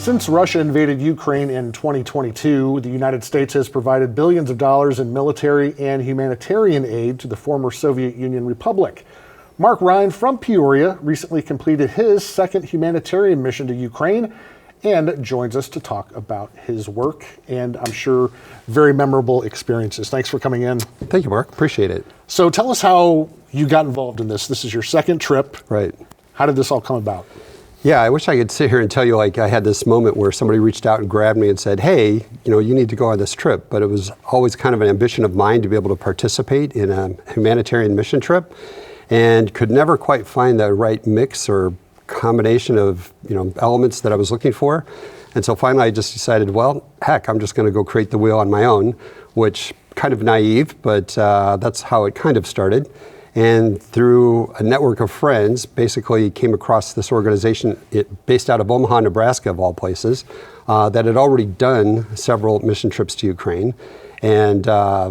Since Russia invaded Ukraine in 2022, the United States has provided billions of dollars in military and humanitarian aid to the former Soviet Union republic. Mark Welp from Peoria recently completed his second humanitarian mission to Ukraine and joins us to talk about his work and, I'm sure, very memorable experiences. Thanks for coming in. Thank you, Mark. Appreciate it. So tell us how you got involved in this. This is your second trip. Right. How did this all come about? Yeah, I wish I could sit here and tell you like I had this moment where somebody reached out and grabbed me and said, hey, you need to go on this trip. But it was always kind of an ambition of mine to be able to participate in a humanitarian mission trip and could never quite find the right mix or combination of elements that I was looking for. And so finally I just decided, well, heck, I'm just going to go create the wheel on my own, which kind of naive, but that's how it kind of started. And through a network of friends, basically came across this organization based out of Omaha, Nebraska, of all places, that had already done several mission trips to Ukraine. And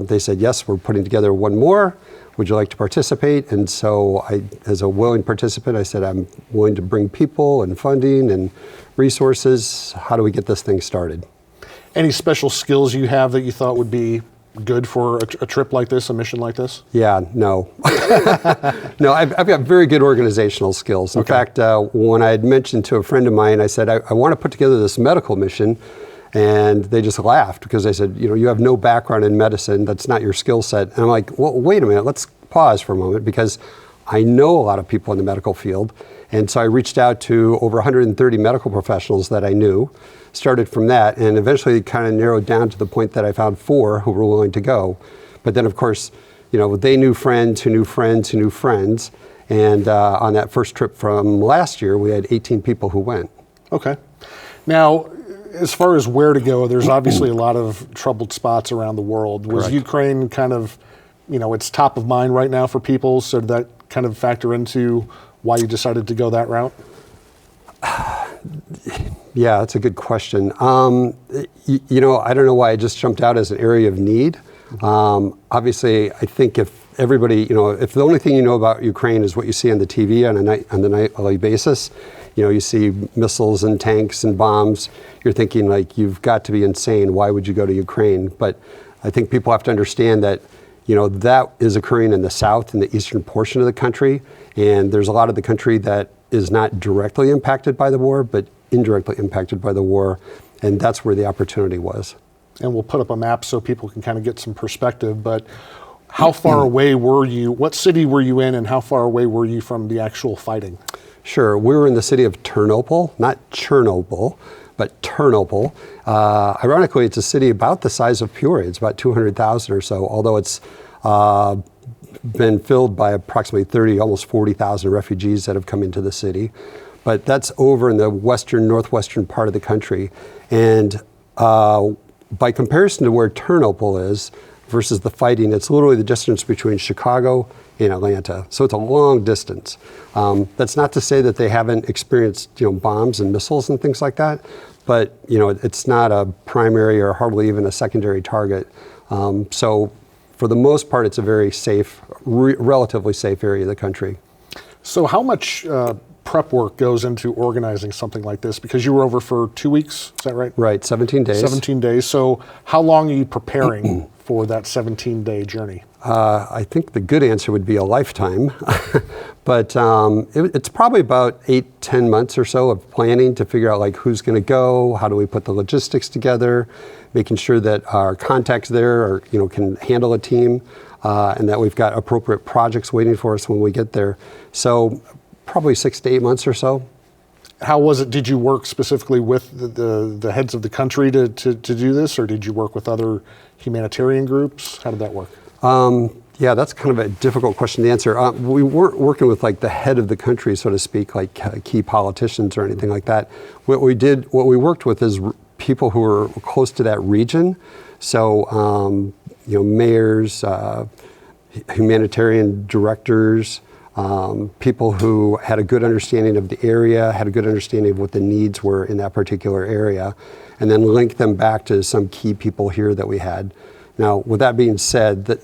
they said, yes, we're putting together one more. Would you like to participate? And so I, as a willing participant, I said, I'm willing to bring people and funding and resources. How do we get this thing started? Any special skills you have that you thought would be good for a trip like this, a mission like this? Yeah, no. No, I've got very good organizational skills. In fact, when I had mentioned to a friend of mine, I said, I want to put together this medical mission. And they just laughed because they said, you have no background in medicine. That's not your skill set. And I'm like, well, wait a minute. Let's pause for a moment because I know a lot of people in the medical field. And so I reached out to over 130 medical professionals that I knew, started from that, and eventually kind of narrowed down to the point that I found 4 who were willing to go. But then, of course, they knew friends who knew friends who knew friends. And on that first trip from last year, we had 18 people who went. Okay. Now, as far as where to go, there's obviously a lot of troubled spots around the world. Was Correct. Ukraine kind of, it's top of mind right now for people, so did that kind of factor into why you decided to go that route? Yeah, that's a good question. I don't know why it just jumped out as an area of need. Obviously, I think if everybody, if the only thing you know about Ukraine is what you see on the TV on the nightly basis, you see missiles and tanks and bombs, you're thinking like, you've got to be insane. Why would you go to Ukraine? But I think people have to understand that, that is occurring in the south and the eastern portion of the country. And there's a lot of the country that is not directly impacted by the war, but indirectly impacted by the war. And that's where the opportunity was. And we'll put up a map so people can kind of get some perspective. But how far away were you? What city were you in, and how far away were you from the actual fighting? Sure. We were in the city of Ternopil, not Chernobyl, but Ternopil. Ironically, it's a city about the size of Peoria. It's about 200,000 or so, although it's been filled by approximately 30, almost 40,000 refugees that have come into the city. But that's over in the northwestern part of the country. And by comparison to where Ternopil is versus the fighting, it's literally the distance between Chicago and Atlanta. So it's a long distance. That's not to say that they haven't experienced, bombs and missiles and things like that, but, it's not a primary or hardly even a secondary target. So for the most part, it's a very safe, relatively safe area of the country. So how much prep work goes into organizing something like this? Because you were over for 2 weeks, is that right? Right, 17 days. 17 days. So how long are you preparing for that 17-day journey? I think the good answer would be a lifetime, but it's probably about 8-10 months or so of planning to figure out like who's going to go, how do we put the logistics together, making sure that our contacts there are, can handle a team, and that we've got appropriate projects waiting for us when we get there. So probably 6 to 8 months or so. How was it? Did you work specifically with the heads of the country to do this, or did you work with other humanitarian groups? How did that work? Yeah, that's kind of a difficult question to answer. We weren't working with like the head of the country, so to speak, like key politicians or anything like that. What we worked with is people who were close to that region. So, mayors, humanitarian directors, people who had a good understanding of the area, had a good understanding of what the needs were in that particular area, and then link them back to some key people here that we had. Now, with that being said, that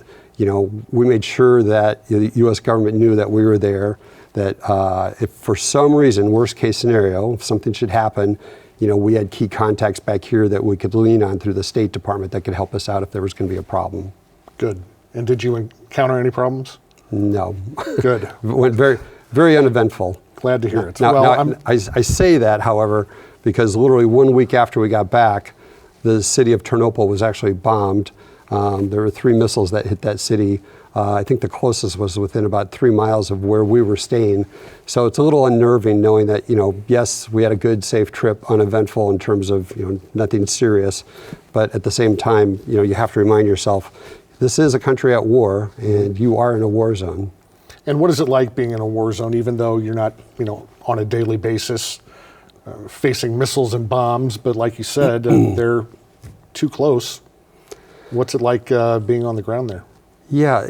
we made sure that the U.S. government knew that we were there, that if for some reason, worst case scenario, if something should happen, we had key contacts back here that we could lean on through the State Department that could help us out if there was going to be a problem. Good. And did you encounter any problems? No. Good. It went very, very uneventful. Glad to hear it. Now, I say that, however, because literally 1 week after we got back, the city of Ternopil was actually bombed. There were 3 missiles that hit that city. I think the closest was within about 3 miles of where we were staying. So it's a little unnerving knowing that, yes, we had a good, safe trip, uneventful in terms of, nothing serious. But at the same time, you have to remind yourself, this is a country at war and you are in a war zone. And what is it like being in a war zone, even though you're not, on a daily basis facing missiles and bombs, but like you said, they're too close. What's it like being on the ground there? Yeah,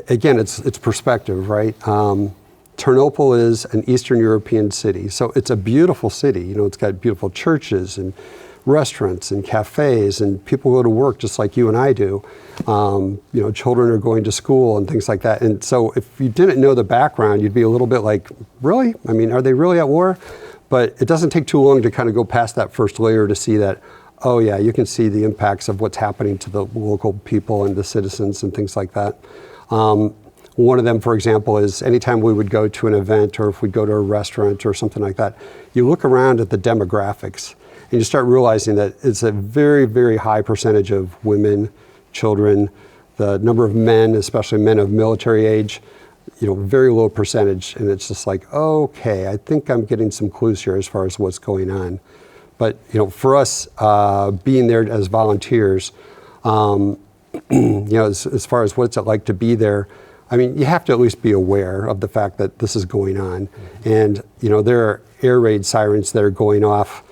again, it's perspective, right? Ternopil is an Eastern European city, so it's a beautiful city. It's got beautiful churches and restaurants and cafes, and people go to work just like you and I do. Children are going to school and things like that. And so if you didn't know the background, you'd be a little bit like, really? I mean, are they really at war? But it doesn't take too long to kind of go past that first layer to see that, oh yeah, you can see the impacts of what's happening to the local people and the citizens and things like that. One of them, for example, is anytime we would go to an event or if we'd go to a restaurant or something like that, you look around at the demographics and you start realizing that it's a very, very high percentage of women, children, the number of men, especially men of military age, very low percentage. And it's just like, okay, I think I'm getting some clues here as far as what's going on. But, for us, being there as volunteers, as far as what's it like to be there, I mean, you have to at least be aware of the fact that this is going on. Mm-hmm. And, there are air raid sirens that are going off,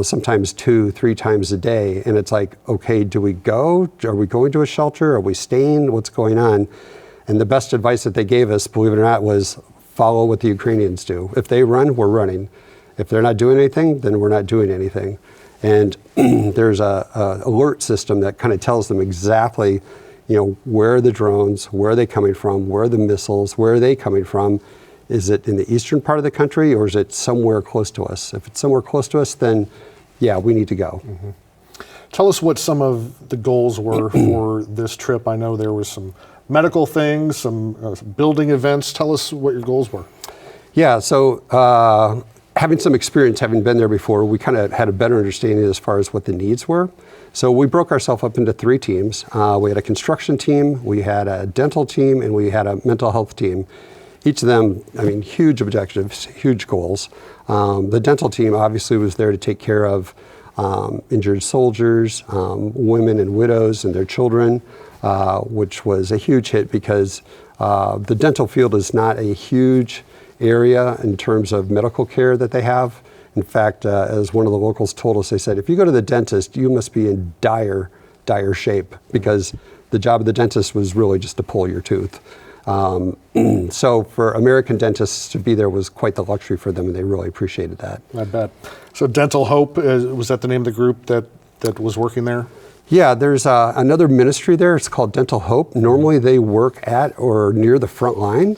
sometimes 2-3 times a day. And it's like, okay, do we go? Are we going to a shelter? Are we staying? What's going on? And the best advice that they gave us, believe it or not, was follow what the Ukrainians do. If they run, we're running. If they're not doing anything, then we're not doing anything. And there's a alert system that kind of tells them exactly, where are the drones, where are they coming from, where are the missiles, where are they coming from? Is it in the eastern part of the country or is it somewhere close to us? If it's somewhere close to us, then yeah, we need to go. Mm-hmm. Tell us what some of the goals were for this trip. I know there was some medical things, some building events. Tell us what your goals were. Yeah, so having some experience, having been there before, we kind of had a better understanding as far as what the needs were. So we broke ourselves up into 3 teams. We had a construction team, we had a dental team, and we had a mental health team. Each of them, huge objectives, huge goals. The dental team obviously was there to take care of injured soldiers, women and widows and their children, which was a huge hit because the dental field is not a huge area in terms of medical care that they have. In fact, as one of the locals told us, they said, if you go to the dentist, you must be in dire shape because the job of the dentist was really just to pull your tooth. So for American dentists to be there was quite the luxury for them, and they really appreciated that. I bet. So Dental Hope, was that the name of the group that was working there? Yeah, there's another ministry there. It's called Dental Hope. Normally they work at or near the front line.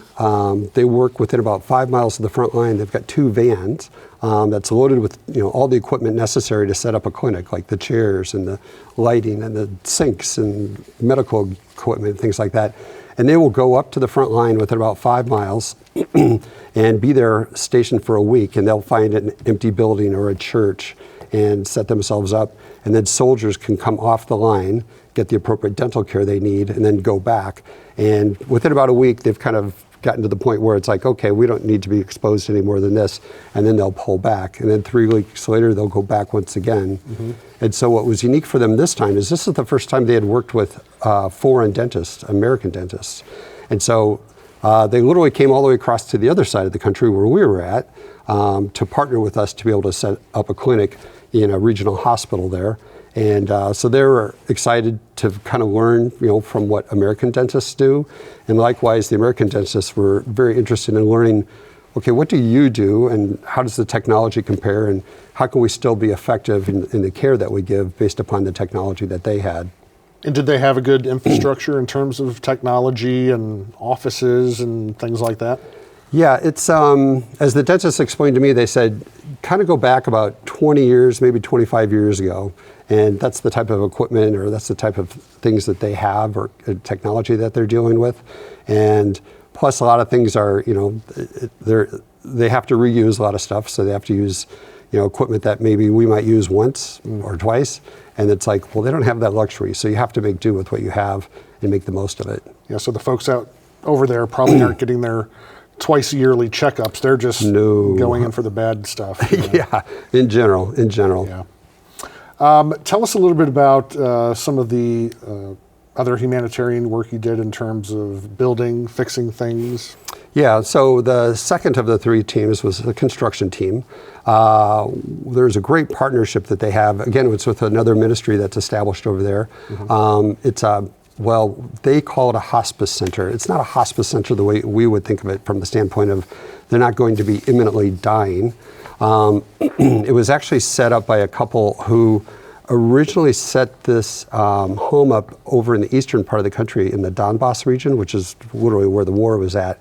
They work within about 5 miles of the front line. They've got 2 vans that's loaded with all the equipment necessary to set up a clinic, like the chairs and the lighting and the sinks and medical equipment, things like that. And they will go up to the front line within about 5 miles and be there stationed for a week. And they'll find an empty building or a church and set themselves up. And then soldiers can come off the line, get the appropriate dental care they need, and then go back. And within about a week, they've kind of gotten to the point where it's like, okay, we don't need to be exposed any more than this. And then they'll pull back. And then 3 weeks later, they'll go back once again. Mm-hmm. And so what was unique for them this time is this is the first time they had worked with foreign dentists, American dentists. And so they literally came all the way across to the other side of the country where we were at to partner with us to be able to set up a clinic in a regional hospital there. And so they were excited to kind of learn, from what American dentists do. And likewise, the American dentists were very interested in learning, okay, what do you do and how does the technology compare and how can we still be effective in the care that we give based upon the technology that they had? And did they have a good infrastructure in terms of technology and offices and things like that? Yeah, it's, as the dentist explained to me, they said, kind of go back about 20 years, maybe 25 years ago, and that's the type of equipment or that's the type of things that they have or technology that they're dealing with. And plus a lot of things are, they have to reuse a lot of stuff, so they have to use, equipment that maybe we might use once or twice. And it's like, well, they don't have that luxury, so you have to make do with what you have and make the most of it. Yeah, so the folks out over there probably aren't getting their twice yearly checkups. They're just going in for the bad stuff. Yeah, in general. Yeah. Tell us a little bit about some of the other humanitarian work you did in terms of building, fixing things. Yeah, so the second of the three teams was the construction team. There's a great partnership that they have. Again, it's with another ministry that's established over there. It's they call it a hospice center. It's not a hospice center the way we would think of it from the standpoint of they're not going to be imminently dying. It was actually set up by a couple who originally set this home up over in the eastern part of the country in the Donbass region, which is literally where the war was at.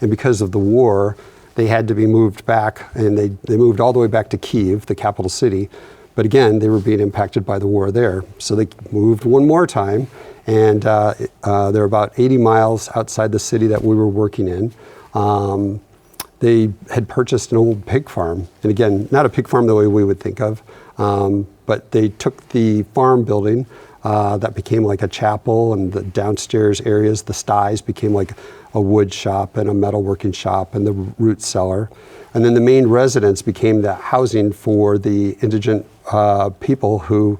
And because of the war, they had to be moved back, and they moved all the way back to Kyiv, the capital city. But again, they were being impacted by the war there. So they moved one more time, and they're about 80 miles outside the city that we were working in. They had purchased an old pig farm. And again, not a pig farm the way we would think of, but they took the farm building that became like a chapel, and the downstairs areas, the sties, became like a wood shop and a metalworking shop and the root cellar. And then the main residence became the housing for the indigent people who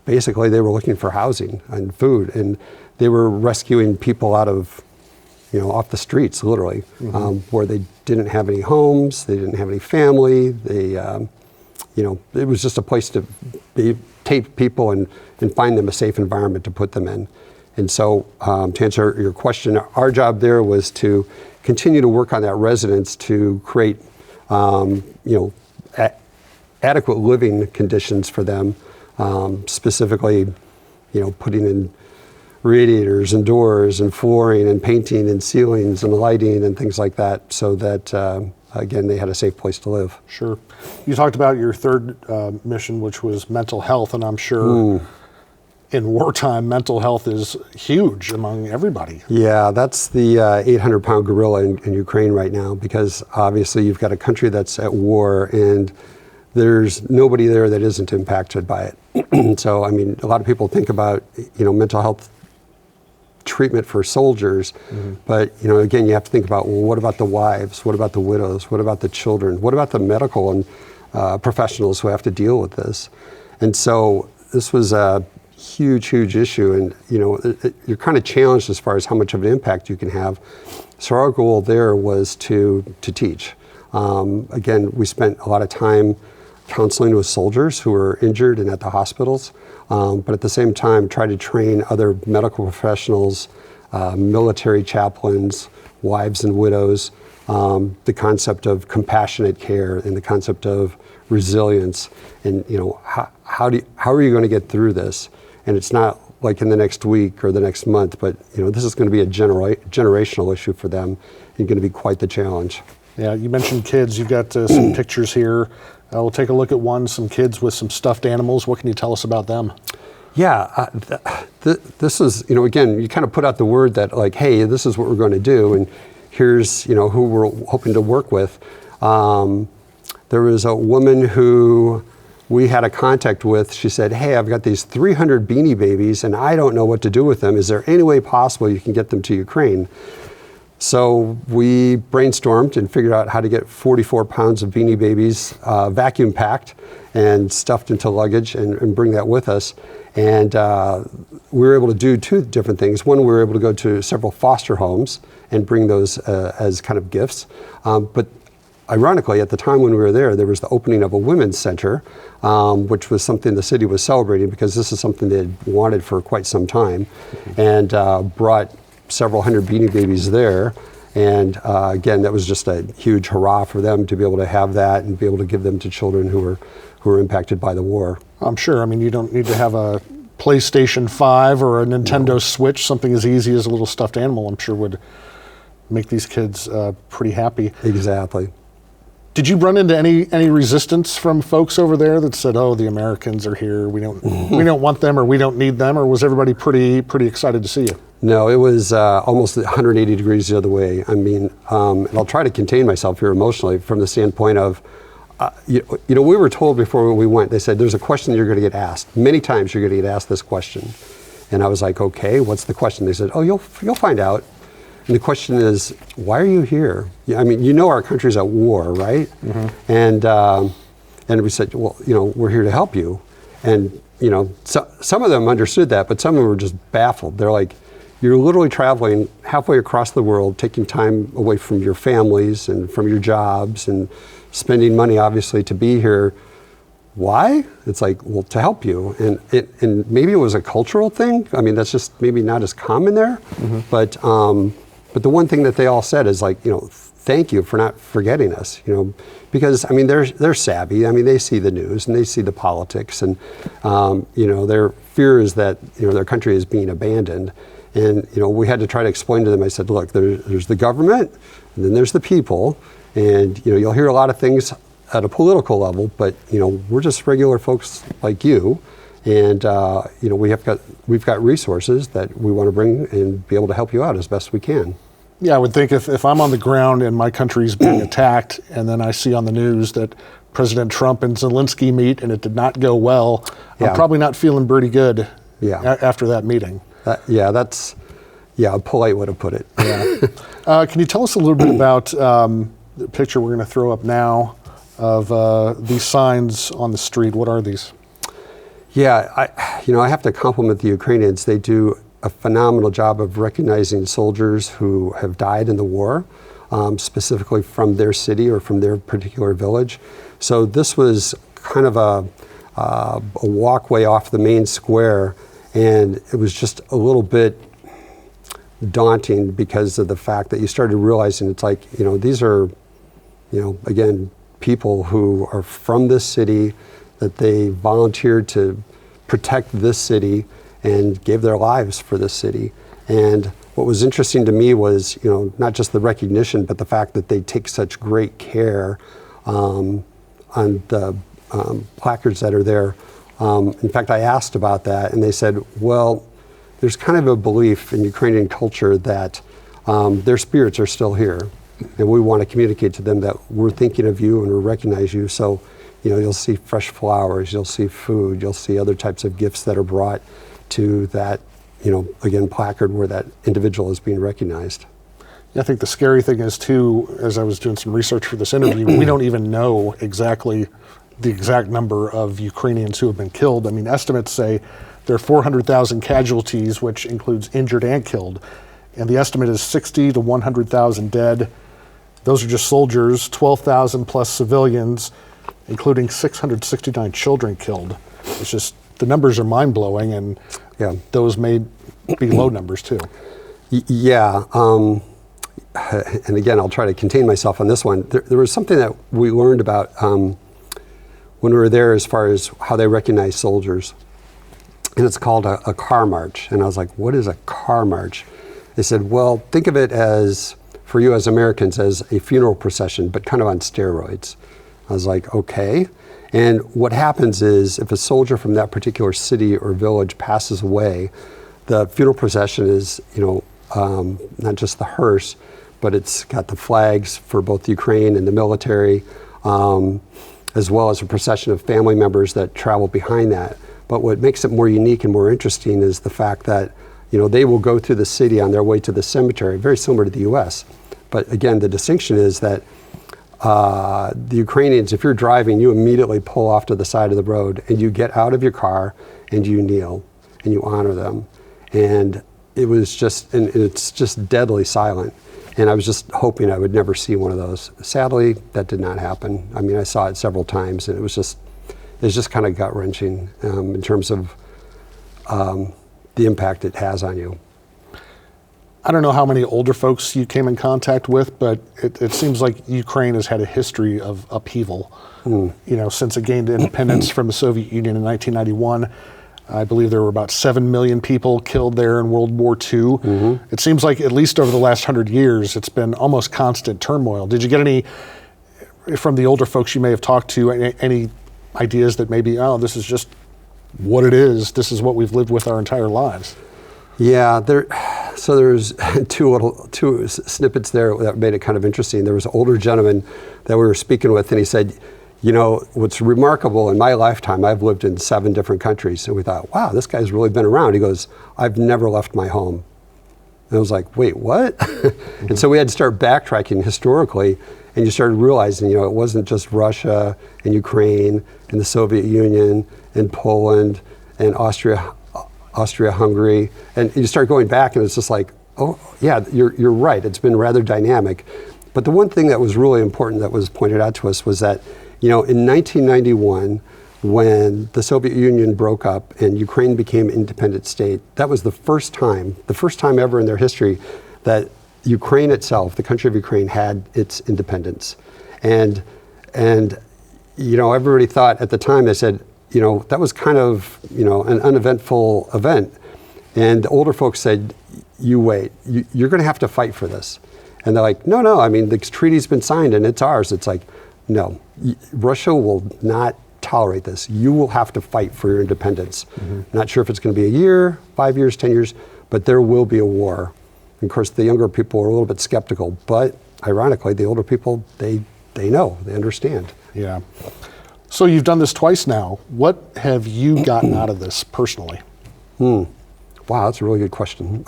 basically they were looking for housing and food. And they were rescuing people out of, off the streets, literally, where they didn't have any homes, they didn't have any family. They, it was just a place to take people and find them a safe environment to put them in. And so to answer your question, our job there was to continue to work on that residence to create, adequate living conditions for them, specifically, putting in radiators and doors and flooring and painting and ceilings and lighting and things like that, so that, again, they had a safe place to live. Sure. You talked about your third mission, which was mental health, and I'm sure in wartime, mental health is huge among everybody. Yeah, that's the 800-pound gorilla in Ukraine right now, because obviously you've got a country that's at war, and there's nobody there that isn't impacted by it. So, I mean, a lot of people think about, mental health treatment for soldiers, but, again, you have to think about, well, what about the wives? What about the widows? What about the children? What about the medical and professionals who have to deal with this? And so this was a huge issue, and you're kind of challenged as far as how much of an impact you can have. So our goal there was to teach. Again, we spent a lot of time counseling with soldiers who were injured and at the hospitals, but at the same time try to train other medical professionals, military chaplains, wives and widows, the concept of compassionate care and the concept of resilience, and how are you going to get through this? And it's not like in the next week or the next month, but this is going to be a generational issue for them, and going to be quite the challenge. Yeah, you mentioned kids. You've got some pictures here. We'll take a look at one. Some kids with some stuffed animals. What can you tell us about them? Yeah, this is again, you kind of put out the word that like, hey, this is what we're going to do, and here's who we're hoping to work with. There was a woman who we had a contact with. She said, hey, I've got these 300 Beanie Babies and I don't know what to do with them. Is there any way possible you can get them to Ukraine? So we brainstormed and figured out how to get 44 pounds of Beanie Babies vacuum packed and stuffed into luggage and bring that with us. And we were able to do two different things. One, we were able to go to several foster homes and bring those as kind of gifts. But ironically, at the time when we were there was the opening of a women's center, which was something the city was celebrating because this is something they had wanted for quite some time, and brought several hundred Beanie Babies there. And again, that was just a huge hurrah for them to be able to have that and be able to give them to children who were impacted by the war. I'm sure. I mean, you don't need to have a PlayStation 5 or a Nintendo Switch, something as easy as a little stuffed animal, I'm sure would make these kids pretty happy. Exactly. Did you run into any resistance from folks over there that said, "Oh, the Americans are here. We don't want them, or we don't need them," or was everybody pretty excited to see you? No, it was almost 180 degrees the other way. I mean, and I'll try to contain myself here emotionally from the standpoint of, you know, we were told before we went, they said, there's a question you're going to get asked. Many times you're going to get asked this question. And I was like, okay, what's the question? They said, oh, you'll find out. And the question is, why are you here? I mean, you know our country's at war, right? Mm-hmm. And we said, well, you know, we're here to help you. And, you know, some of them understood that, but some of them were just baffled. They're like, you're literally traveling halfway across the world, taking time away from your families and from your jobs and spending money, obviously, to be here. Why? It's like, well, to help you. And maybe it was a cultural thing. I mean, that's just maybe not as common there. Mm-hmm. But the one thing that they all said is like, you know, thank you for not forgetting us, you know, because I mean, they're savvy. I mean, they see the news and they see the politics, and you know, their fear is that, you know, their country is being abandoned. And, you know, we had to try to explain to them. I said, look, there's the government, and then there's the people, and, you know, you'll hear a lot of things at a political level, but, you know, we're just regular folks like you. And, you know, we've got resources that we want to bring and be able to help you out as best we can. Yeah, I would think if I'm on the ground and my country's being attacked, and then I see on the news that President Trump and Zelensky meet and it did not go well, I'm probably not feeling pretty good after that meeting. That's a polite way to put it. Yeah. Can you tell us a little bit about the picture we're going to throw up now of these signs on the street? What are these? Yeah, I have to compliment the Ukrainians. They do a phenomenal job of recognizing soldiers who have died in the war, specifically from their city or from their particular village. So this was kind of a walkway off the main square, and it was just a little bit daunting because of the fact that you started realizing it's like, you know, these are, you know, again, people who are from this city, that they volunteered to protect this city and gave their lives for this city. And what was interesting to me was, you know, not just the recognition, but the fact that they take such great care on the placards that are there. In fact, I asked about that, and they said, well, there's kind of a belief in Ukrainian culture that their spirits are still here, and we want to communicate to them that we're thinking of you and we recognize you. So, you know, you'll see fresh flowers, you'll see food, you'll see other types of gifts that are brought to that, you know, again, placard where that individual is being recognized. I think the scary thing is, too, as I was doing some research for this interview, we don't even know the exact number of Ukrainians who have been killed. I mean, estimates say there are 400,000 casualties, which includes injured and killed. And the estimate is 60 to 100,000 dead. Those are just soldiers, 12,000 plus civilians, including 669 children killed. It's just, the numbers are mind-blowing, and those may be low numbers, too. And again, I'll try to contain myself on this one. There was something that we learned about when we were there as far as how they recognize soldiers. And it's called a car march. And I was like, what is a car march? They said, well, think of it as, for you as Americans, as a funeral procession, but kind of on steroids. I was like, okay. And what happens is, if a soldier from that particular city or village passes away, the funeral procession is, you know, not just the hearse, but it's got the flags for both Ukraine and the military, as well as a procession of family members that travel behind that. But what makes it more unique and more interesting is the fact that, you know, they will go through the city on their way to the cemetery, very similar to the U.S. But again, the distinction is that the Ukrainians, if you're driving, you immediately pull off to the side of the road and you get out of your car and you kneel and you honor them. And it was just, and it's just deadly silent. And I was just hoping I would never see one of those. Sadly, that did not happen. I mean, I saw it several times, and it was just kind of gut-wrenching in terms of the impact it has on you. I don't know how many older folks you came in contact with, but it seems like Ukraine has had a history of upheaval, you know, since it gained independence from the Soviet Union in 1991. I believe there were about 7 million people killed there in World War II. It seems like at least over the last 100 years, it's been almost constant turmoil. Did you get any, from the older folks you may have talked to, any ideas that maybe, oh, this is just what it is, this is what we've lived with our entire lives? Yeah, so there's two snippets there that made it kind of interesting. There was an older gentleman that we were speaking with, and he said, you know, what's remarkable in my lifetime, I've lived in 7 different countries. And we thought, wow, this guy's really been around. He goes, I've never left my home. And I was like, wait, what? And so we had to start backtracking historically, and you started realizing, you know, it wasn't just Russia and Ukraine and the Soviet Union and Poland and Austria-Hungary, and you start going back, and it's just like, oh, yeah, you're right. It's been rather dynamic. But the one thing that was really important that was pointed out to us was that, you know, in 1991, when the Soviet Union broke up and Ukraine became an independent state, that was the first time ever in their history that Ukraine itself, the country of Ukraine, had its independence. And you know, everybody thought at the time, they said, you know, that was kind of, you know, an uneventful event. And the older folks said, you wait, you're going to have to fight for this. And they're like, no, I mean, the treaty's been signed and it's ours. It's like, no, Russia will not tolerate this. You will have to fight for your independence. Not sure if it's going to be a year, 5 years, 10 years, but there will be a war. And of course, the younger people are a little bit skeptical, but ironically, the older people, they know, they understand. Yeah. So you've done this twice now. What have you gotten out of this personally? Wow, that's a really good question.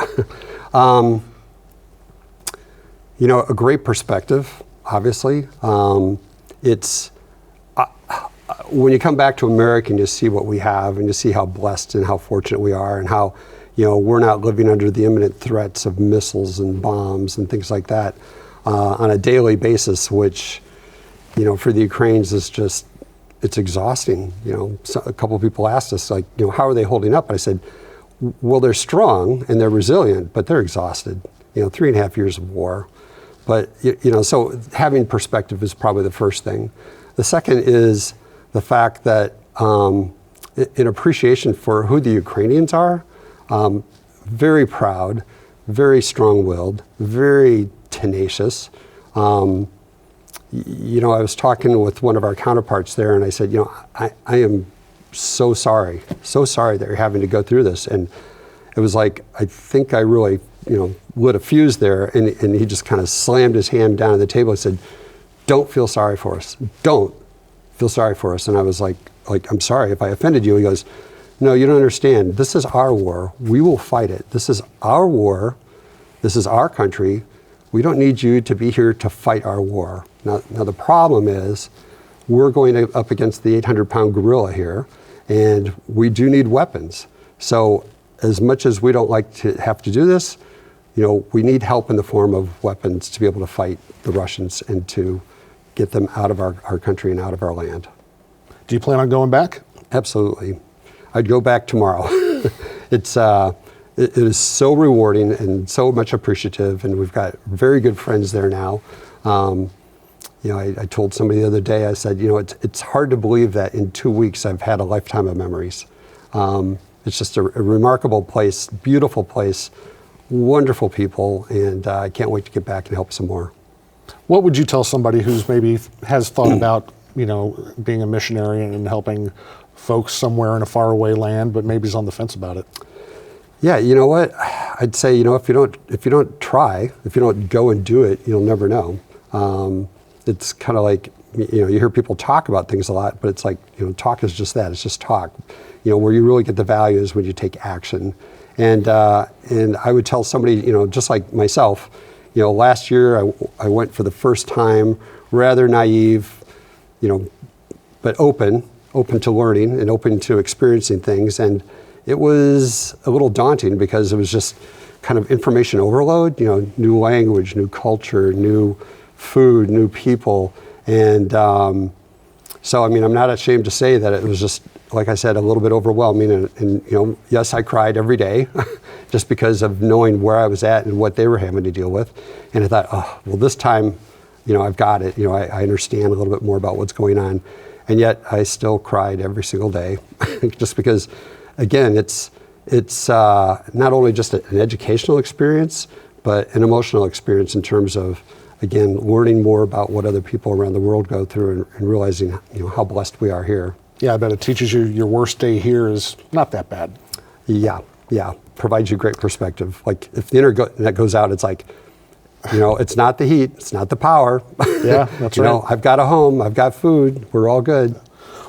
You know, a great perspective, obviously. It's when you come back to America and you see what we have and you see how blessed and how fortunate we are and how, you know, we're not living under the imminent threats of missiles and bombs and things like that on a daily basis, which, you know, for the Ukrainians is just, it's exhausting. You know, so a couple of people asked us, like, you know, how are they holding up? I said, well, they're strong and they're resilient, but they're exhausted. You know, 3.5 years of war. But, you know, so having perspective is probably the first thing. The second is the fact that in appreciation for who the Ukrainians are, very proud, very strong-willed, very tenacious. You know, I was talking with one of our counterparts there, and I said, you know, I am so sorry that you're having to go through this. And it was like, I think I really, you know, lit a fuse there, and he just kind of slammed his hand down on the table and said, don't feel sorry for us. Don't feel sorry for us. And I was like, I'm sorry if I offended you. He goes, no, you don't understand. This is our war. We will fight it. This is our war. This is our country. We don't need you to be here to fight our war. Now the problem is we're going up against the 800-pound gorilla here, and we do need weapons. So as much as we don't like to have to do this, you know, we need help in the form of weapons to be able to fight the Russians and to get them out of our country and out of our land. Do you plan on going back? Absolutely. I'd go back tomorrow. It is so rewarding and so much appreciative, and we've got very good friends there now. You know, I told somebody the other day, I said, you know, it's hard to believe that in 2 weeks I've had a lifetime of memories. It's just a remarkable place, beautiful place, wonderful people, and I can't wait to get back and help some more. What would you tell somebody who's maybe has thought about, you know, being a missionary and helping folks somewhere in a faraway land, but maybe is on the fence about it? Yeah, you know what? I'd say, you know, if you don't try, if you don't go and do it, you'll never know. It's kind of like, you know, you hear people talk about things a lot, but it's like, you know, talk is just that. It's just talk. You know, where you really get the value is when you take action. And I would tell somebody, you know, just like myself, you know, last year I went for the first time, rather naive, you know, but open to learning and open to experiencing things. And it was a little daunting because it was just kind of information overload, you know, new language, new culture, new food, new people. And so, I mean, I'm not ashamed to say that it was just, like I said, a little bit overwhelming. And you know, yes, I cried every day just because of knowing where I was at and what they were having to deal with. And I thought, oh, well, this time, you know, I've got it. You know, I understand a little bit more about what's going on. And yet I still cried every single day just because again, it's not only just an educational experience, but an emotional experience in terms of, again, learning more about what other people around the world go through and realizing how blessed we are here. Yeah, I bet it teaches you your worst day here is not that bad. Yeah. Provides you great perspective. Like if the internet goes out, it's like, it's not the heat, it's not the power. Yeah, that's right. I've got a home, I've got food, we're all good.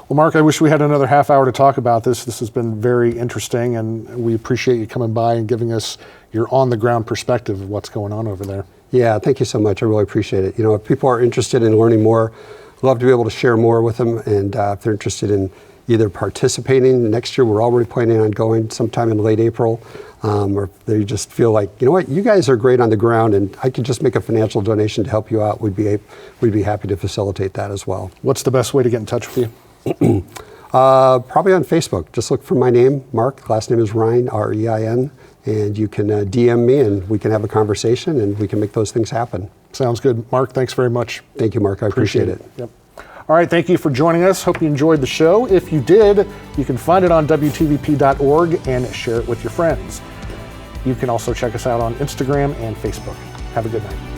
Well, Mark, I wish we had another half hour to talk about this. This has been very interesting, and we appreciate you coming by and giving us your on-the-ground perspective of what's going on over there. Yeah, thank you so much. I really appreciate it. If people are interested in learning more, I'd love to be able to share more with them. And if they're interested in either participating next year, we're already planning on going sometime in late April, or if they just feel like, you guys are great on the ground and I could just make a financial donation to help you out, we'd be happy to facilitate that as well. What's the best way to get in touch with you? Probably on Facebook. Just look for my name, Mark. Last name is Rein, R-E-I-N. And you can DM me and we can have a conversation and we can make those things happen. Sounds good. Mark, thanks very much. Thank you, Mark. I appreciate it. Yep. All right, thank you for joining us. Hope you enjoyed the show. If you did, you can find it on WTVP.org and share it with your friends. You can also check us out on Instagram and Facebook. Have a good night.